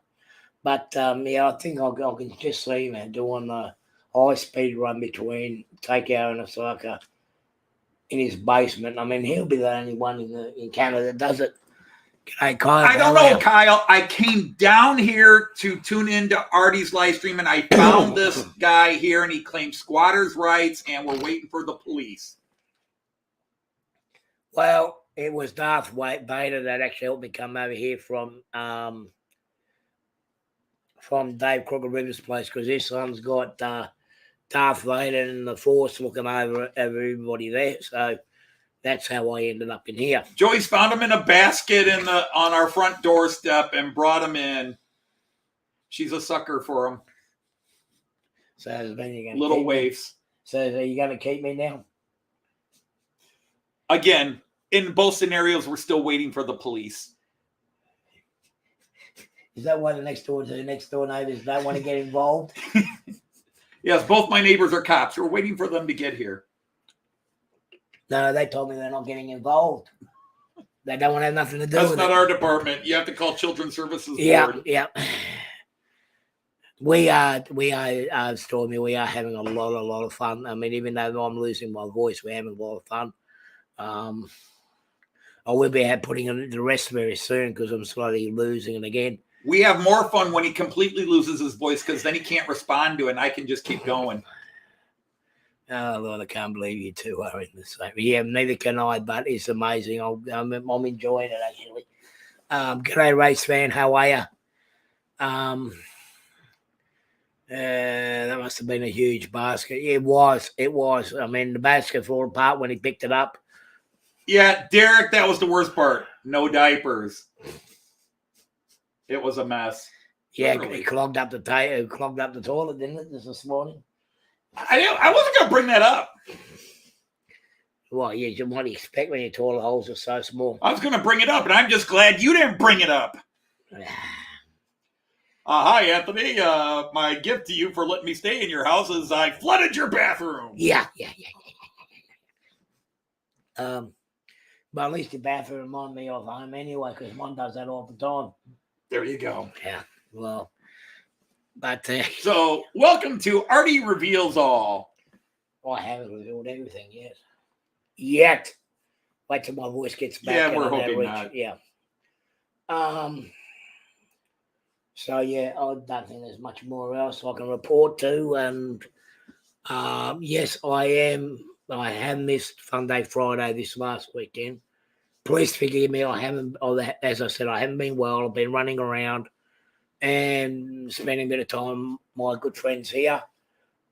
But I think I can just see him doing the high-speed run between Tokyo and Osaka in his basement. I mean, he'll be the only one in Canada that does it. G'day, Kyle. I don't know, Kyle. I came down here to tune into Artie's live stream, and I found this guy here, and he claims squatters' rights, and we're waiting for the police. Well, it was Darth Vader that actually helped me come over here from Dave Crooked River's place, because his son's got Darth Vader and the Force looking over everybody there. So that's how I ended up in here. Joyce found him in a basket on our front doorstep and brought him in. She's a sucker for him. So then you're gonna little waifs. So are you going to keep me now? Again, in both scenarios, we're still waiting for the police. Is that why the next door neighbors don't want to get involved? Yes, both my neighbors are cops. We're waiting for them to get here. No, they told me they're not getting involved. They don't want to have nothing to do with it. That's not our department. You have to call Children's Services Board. Yeah. We are Stormy. We are having a lot of fun. I mean, even though I'm losing my voice, we're having a lot of fun. I will be putting it to rest very soon because I'm slowly losing it again. We have more fun when he completely loses his voice because then he can't respond to it, and I can just keep going. Oh, Lord, I can't believe you two are in the same. Yeah, neither can I, but it's amazing. I'm enjoying it, actually. G'day, race fan. How are you? That must have been a huge basket. It was. I mean, the basket fell apart when he picked it up. Yeah, Derek, that was the worst part. No diapers. It was a mess. Yeah, Literally. it clogged up the toilet, didn't it, this morning? I wasn't going to bring that up. Well, yeah, what do you expect when your toilet holes are so small? I was going to bring it up, and I'm just glad you didn't bring it up. Hi, Anthony. My gift to you for letting me stay in your house is I flooded your bathroom. Yeah. But at least the bathroom reminded me of home anyway, because one does that all the time. There you go. Yeah, well, but... So, welcome to Artie Reveals All. I haven't revealed everything yet. Wait till my voice gets back. Yeah, we're hoping not. Yeah. So, yeah, I don't think there's much more else I can report to. And, yes, I have missed Fun Day Friday this last weekend. Please forgive me. As I said, I haven't been well. I've been running around and spending a bit of time with my good friends here.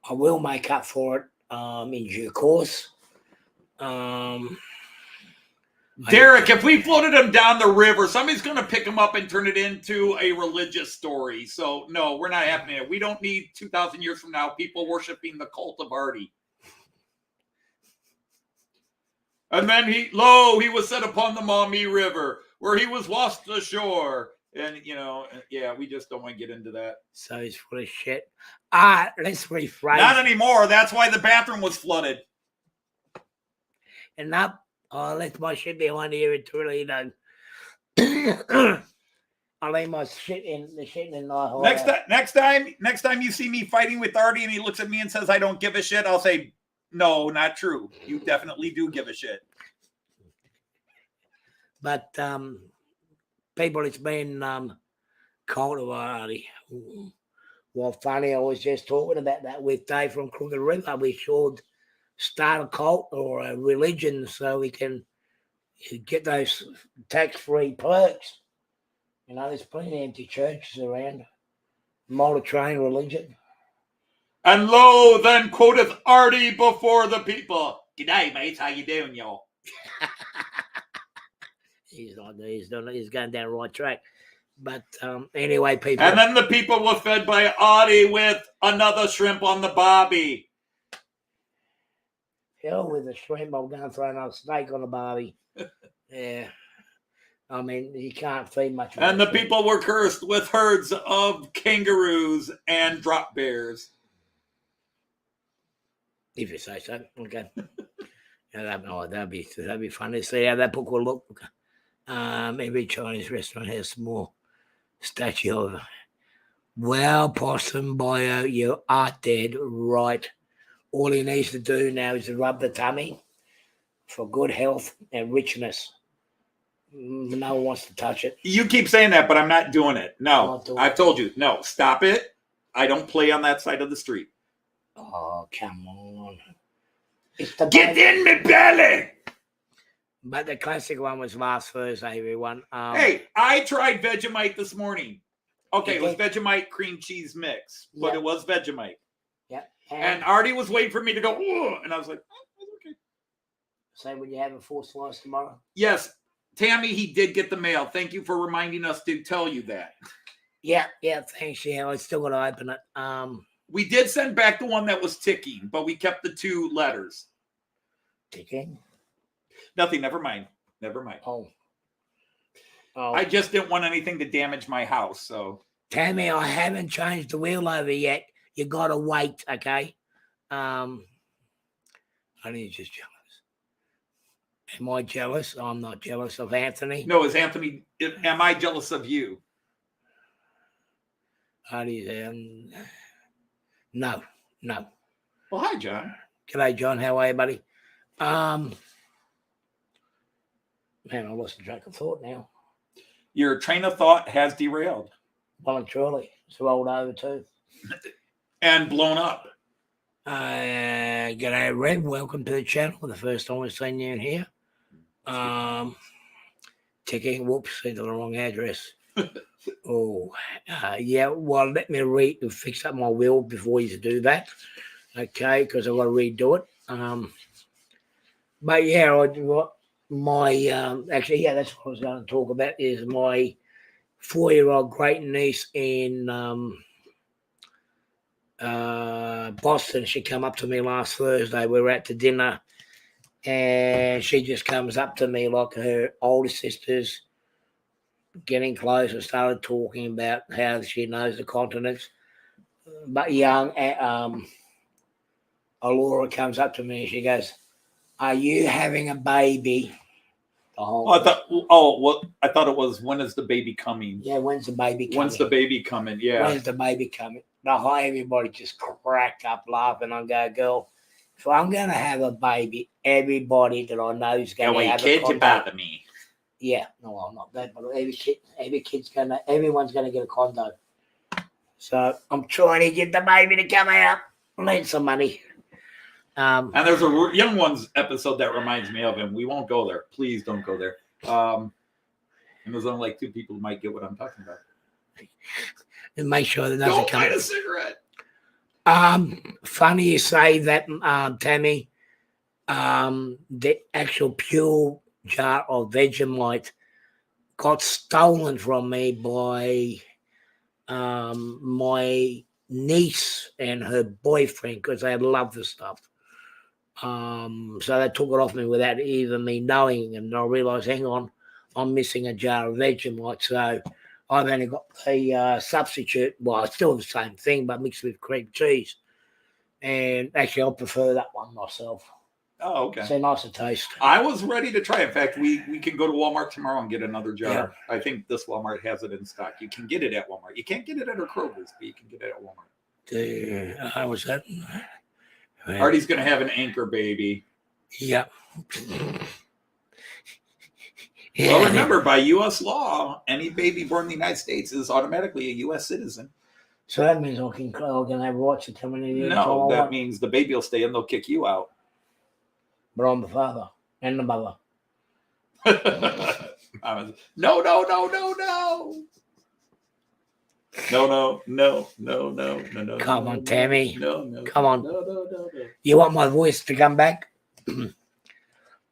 I will make up for it in due course. Derek, if we floated him down the river, somebody's going to pick him up and turn it into a religious story. So, no, we're not having it. We don't need 2,000 years from now people worshiping the cult of Artie. And then he was set upon the Maumee River, where he was washed ashore. And, yeah, we just don't want to get into that. So he's full of shit. Let's rephrase. Not anymore. That's why the bathroom was flooded. And I left my shit behind here in Toledo. I leave my shit in my hole. Next time you see me fighting with Artie and he looks at me and says, I don't give a shit, I'll say, no, not true. You definitely do give a shit. But people, it's been cold already. Well, funny, I was just talking about that with Dave from Crooked River. We should start a cult or a religion so we can get those tax-free perks. There's plenty of empty churches around. Motor train religion. And lo, then quoteth Artie before the people. G'day, mate. How you doing, y'all? He's going down the right track. But anyway, people. And then the people were fed by Artie with another shrimp on the barbie. Hell with a shrimp, I'm going to throw another snake on the barbie. Yeah. I mean, you can't feed much. And the people were cursed with herds of kangaroos and drop bears. If you say so. Okay. That'd be fun to see how that book will look. Every Chinese restaurant has a small statue of Wow, Possum Bio, you are dead right. All he needs to do now is to rub the tummy for good health and richness. No one wants to touch it. You keep saying that, but I'm not doing it. No, I've told you. No, stop it. I don't play on that side of the street. Oh, come on. Get in my belly! But the classic one was last Thursday, everyone. Hey, I tried Vegemite this morning. Okay, it was Vegemite cream cheese mix, but it was Vegemite. Yeah. And Artie was waiting for me to go, ugh, and I was like, okay. So will you have a full slice tomorrow? Yes. Tammy, he did get the mail. Thank you for reminding us to tell you that. Yeah, thanks. Yeah, I still got to open it. We did send back the one that was ticking, but we kept the 2 letters. Ticking? Nothing. Never mind. Oh. I just didn't want anything to damage my house, so. Tammy, I haven't changed the wheel over yet. You got to wait, okay? I think you're just jealous. Am I jealous? I'm not jealous of Anthony. No, am I jealous of you? No. Well, hi, John. G'day, John. How are you, buddy? Man, I lost the track of thought now. Your train of thought has derailed. Well and truly. It's rolled over too. And blown up. G'day, Red. Welcome to the channel. The first time we've seen you in here. Ticking. Whoops, into the wrong address. Yeah. Well, let me fix up my wheel before you do that. Okay, because I've got to redo it. But yeah, actually, yeah, that's what I was going to talk about. Is my 4-year-old great niece in Boston. She came up to me last Thursday. We were out to dinner, and she just comes up to me like her older sisters, getting close, and started talking about how she knows the continents. But young, Alora comes up to me and she goes, "Are you having a baby?" I thought it was, when is the baby coming? Yeah, when's the baby coming? When's the baby coming? Yeah. When's the baby coming? Everybody just cracked up laughing. I go, girl, if I'm going to have a baby, everybody that I know is going to have a condo. You bother me. Yeah, no, I'm not that, but everyone's going to get a condo. So I'm trying to get the baby to come out. I need some money. And there's a Young Ones episode that reminds me of him. We won't go there. Please don't go there. And there's only like 2 people who might get what I'm talking about. And make sure that don't light a cigarette. Funny you say that, Tammy. The actual pure jar of Vegemite got stolen from me by my niece and her boyfriend because they love the stuff. So they took it off me without even me knowing, and I realised, hang on, I'm missing a jar of Vegemite. So I've only got the substitute. Well, it's still the same thing, but mixed with cream cheese. And actually, I prefer that one myself. Oh, okay. It's a nicer taste. I was ready to try. In fact, we can go to Walmart tomorrow and get another jar. Yeah. I think this Walmart has it in stock. You can get it at Walmart. You can't get it at our Kroger's, but you can get it at Walmart. How was that? Artie's going to have an anchor baby. Yeah. Well, remember, by U.S. law, any baby born in the United States is automatically a U.S. citizen. So that means I can have rights to come in here. No, that means the baby will stay and they'll kick you out. But I'm the father and the mother. No. No. Come on, Tammy. No. Come on. No. You want my voice to come back?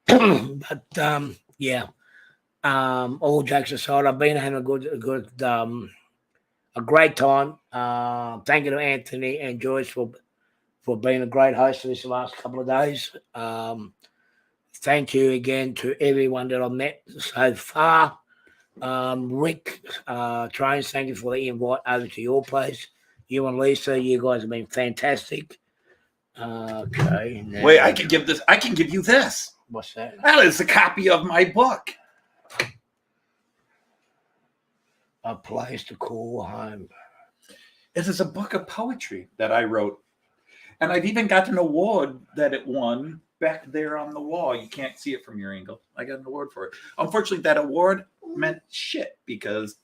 But yeah. All jokes aside, I've been having a great time. Thank you to Anthony and Joyce for being a great host for this last couple of days. Thank you again to everyone that I've met so far. Rick, Trains, thank you for the invite over to your place. You and Lisa, you guys have been fantastic. Okay. Wait, I can give you this. What's that? That is a copy of my book. A Place to Call Home. It is a book of poetry that I wrote. And I've even got an award that it won back there on the wall. You can't see it from your angle. I got an award for it. Unfortunately, that award meant shit because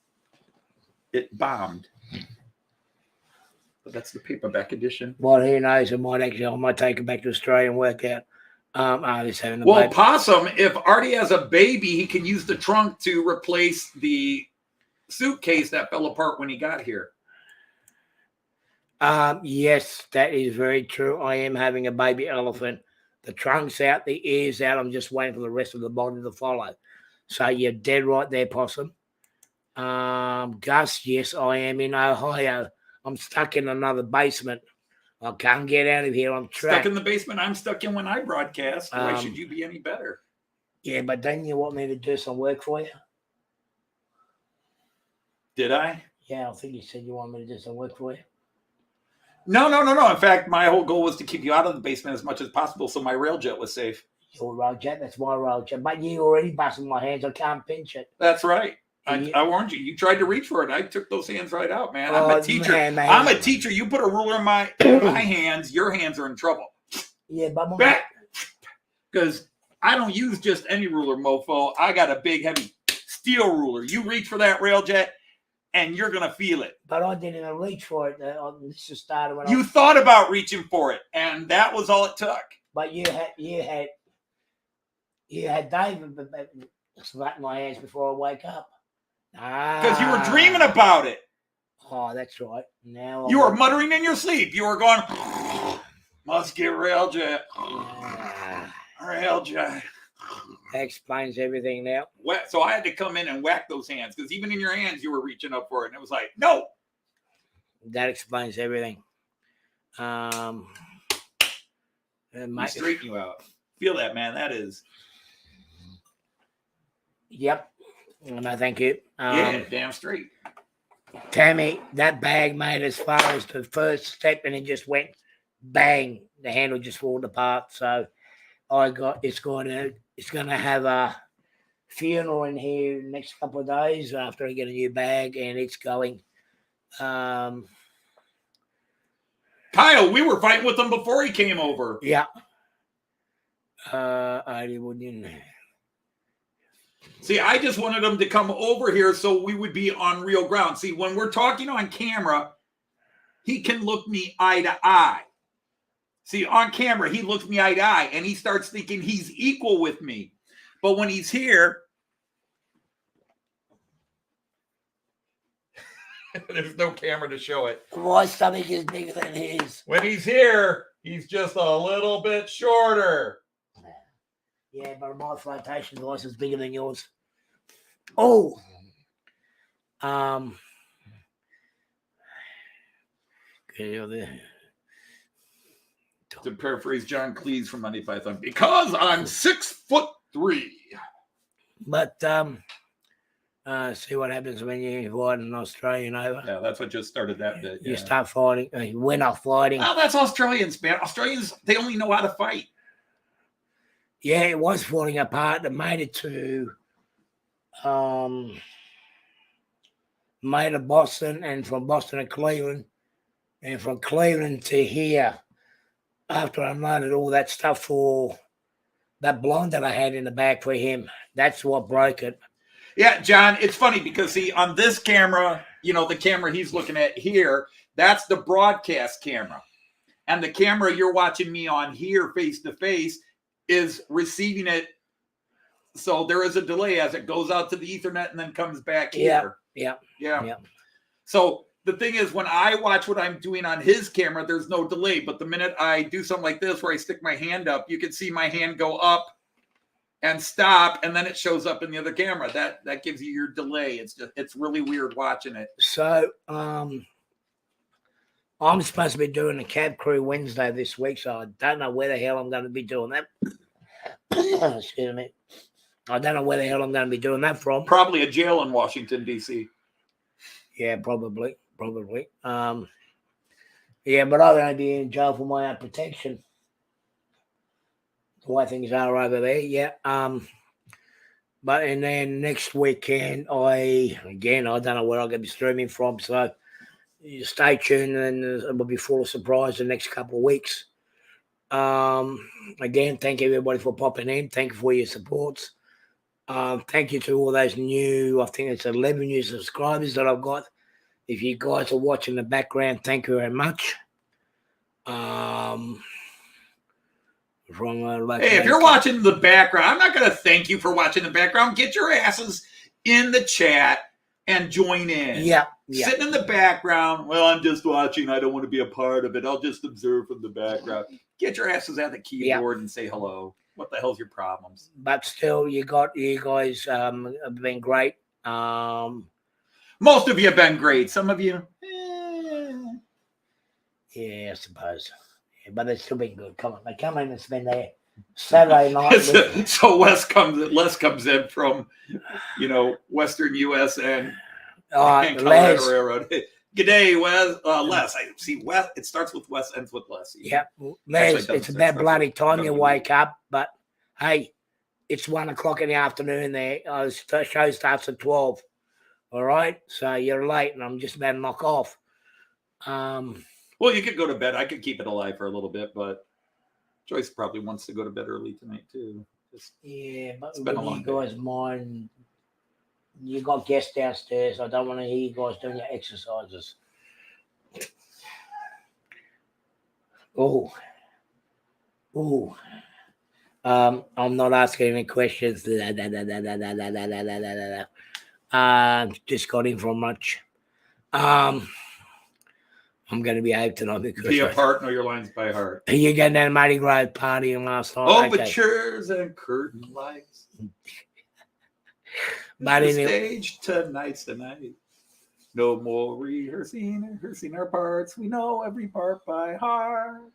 it bombed. But that's the paperback edition. Well, who knows? I might take it back to Australia and work out. Having a well, baby. Possum, if Artie has a baby, he can use the trunk to replace the suitcase that fell apart when he got here. Yes, that is very true. I am having a baby elephant. The trunk's out, the ear's out. I'm just waiting for the rest of the body to follow. So you're dead right there, Possum. Gus, yes, I am in Ohio. I'm stuck in another basement. I can't get out of here. I'm trapped. Stuck in the basement I'm stuck in when I broadcast. Why should you be any better? Yeah, but don't you want me to do some work for you? Did I? Yeah, I think you said you want me to do some work for you. No. In fact, my whole goal was to keep you out of the basement as much as possible so my railjet was safe. Your railjet? That's my railjet. But you already busted my hands. I can't pinch it. That's right. I warned you. You tried to reach for it. I took those hands right out, man. I'm a teacher. Man. I'm a teacher. You put a ruler in my hands, your hands are in trouble. Yeah, but back. Because I don't use just any ruler, mofo. I got a big, heavy steel ruler. You reach for that railjet, and you're going to feel it. But I didn't even reach for it. This just started when You thought about reaching for it, and that was all it took. But you had David slapping my hands before I wake up. Because you were dreaming about it. Oh, that's right. Now you were muttering in your sleep. You were going, must get real, Jay. Real, Jay. That explains everything now. So I had to come in and whack those hands, because even in your hands, you were reaching up for it. And it was like, no. That explains everything. Straighten you out. Feel that, man. That is. Yep. No, thank you. Yeah, damn straight. Tammy, that bag made as far as the first step, and it just went bang. The handle just fallen apart. So it's going to have a funeral in here next couple of days after I get a new bag, and it's going. Kyle, we were fighting with him before he came over. Yeah. I wouldn't. See, I just wanted him to come over here so we would be on real ground. See, when we're talking on camera, he can look me eye to eye. See, on camera, he looks me eye to eye, and he starts thinking he's equal with me. But when he's here, there's no camera to show it. My stomach is bigger than his. When he's here, he's just a little bit shorter. Yeah, but my flotation device is bigger than yours. Oh. To paraphrase John Cleese from Monty Python, because I'm 6'3". But see what happens when you invite an Australian over. Yeah, that's what just started that bit. You start fighting. We're not fighting. Well, that's Australians, man. Australians, they only know how to fight. Yeah, it was falling apart. It made it to Boston, and from Boston to Cleveland, and from Cleveland to here. After I unloaded all that stuff for that blonde that I had in the back for him, that's what broke it. Yeah, John, it's funny because, see, on this camera, the camera he's looking at here, that's the broadcast camera. And the camera you're watching me on here face to face is receiving it. So there is a delay as it goes out to the Ethernet and then comes back here. Yeah. So the thing is, when I watch what I'm doing on his camera, there's no delay. But the minute I do something like this, where I stick my hand up, you can see my hand go up and stop, and then it shows up in the other camera. That gives you your delay. It's really weird watching it. So I'm supposed to be doing a cab crew Wednesday this week, so I don't know where the hell I'm going to be doing that. Excuse me. I don't know where the hell I'm going to be doing that from. Probably a jail in Washington, D.C. Yeah, probably. Yeah, but I'm going to be in jail for my own protection. The way things are over there, yeah. But and then next weekend, I don't know where I'm going to be streaming from, so you stay tuned, and it will be full of surprise the next couple of weeks. Again, thank you everybody for popping in. Thank you for your supports. Thank you to all those new, I think it's 11 new subscribers that I've got. If you guys are watching the background, thank you very much. Hey, if you're watching the background, I'm not going to thank you for watching the background. Get your asses in the chat and join in. Yeah. Sitting in the background, well, I'm just watching. I don't want to be a part of it. I'll just observe from the background. Get your asses at the keyboard and say hello. What the hell's your problems? But still, you guys have been great. Most of you have been great. Some of you, yeah, I suppose. Yeah, but they've still been good. Come on, they come in and spend their Saturday night. So Les comes in from, Western U.S. and Colorado Railroad. G'day, Wes. Les. I see Wes. It starts with Wes, ends with Les. Yeah, Les. It's about bloody time you wake up. But hey, it's 1 o'clock in the afternoon there. The show starts at 12. All right, so you're late, and I'm just about to knock off. Well, you could go to bed. I could keep it alive for a little bit, but Joyce probably wants to go to bed early tonight too. Yeah, but it's been a long you guys mind You got guests downstairs. I don't want to hear you guys doing your exercises. Oh. I'm not asking any questions. Just got in from much. I'm going to behave tonight because Be apart, know your lines by heart. you getting that Mardi Gras partying last night. Overtures and curtain lights. But The anyway, stage tonight's the night. No more rehearsing our parts. We know every part by heart.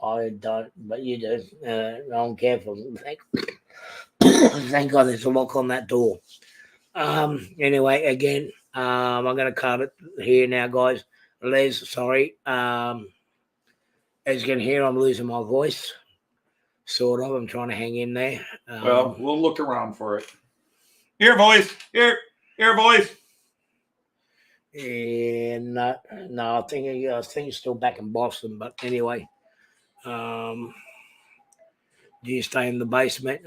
I don't, but you do. I'm careful. Thank God there's a lock on that door. Anyway, again, I'm going to cut it here now, guys. Les, sorry. As you can hear, I'm losing my voice. Sort of. I'm trying to hang in there. Well, we'll look around for it. Here, voice. Here, voice. And no, I think it's still back in Boston. But anyway, do you stay in the basement?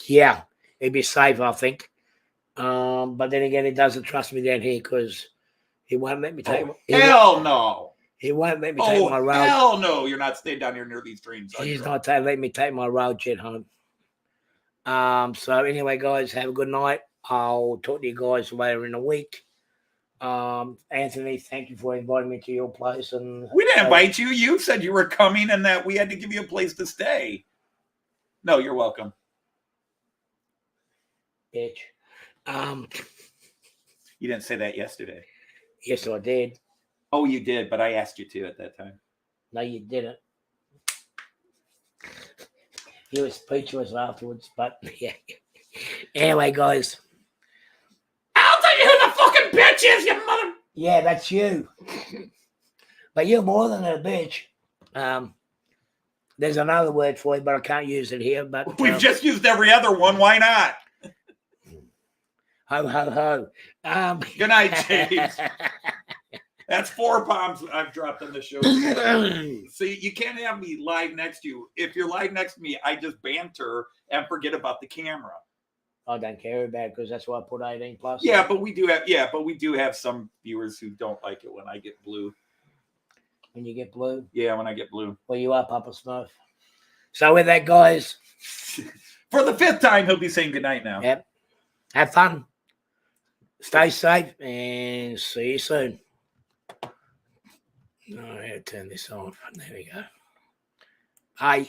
Yeah, it'd be safe, I think. But then again, he doesn't trust me down here because he won't let me take. Hell no! He won't let me take my road. Hell no! You're not staying down here near these streams. He's not letting me take my road jet home. So anyway, guys, have a good night. I'll talk to you guys later in the week. Anthony, thank you for inviting me to your place. And we didn't invite you. You said you were coming and that we had to give you a place to stay. No, you're welcome. Bitch. You didn't say that yesterday. Yes, I did. Oh, you did, but I asked you to at that time. No, you didn't. You were speechless afterwards, but yeah. Anyway, guys. I'll tell you who the fucking bitch is, you mother. Yeah, that's you. But you're more than a bitch. There's another word for it, but I can't use it here. But we've just used every other one. Why not? Ho, ho, ho. Good night, James. That's 4 bombs I've dropped on the show. See, you can't have me live next to you. If you're live next to me, I just banter and forget about the camera. I don't care about it because that's why I put 18 plus. Yeah, but we do have some viewers who don't like it when I get blue. When you get blue? Yeah, when I get blue. Well, you are Papa Smurf. So with that, guys. For the 5th time, he'll be saying goodnight now. Yep. Have fun. Stay safe and see you soon. Oh, I had to turn this off. There we go. Bye.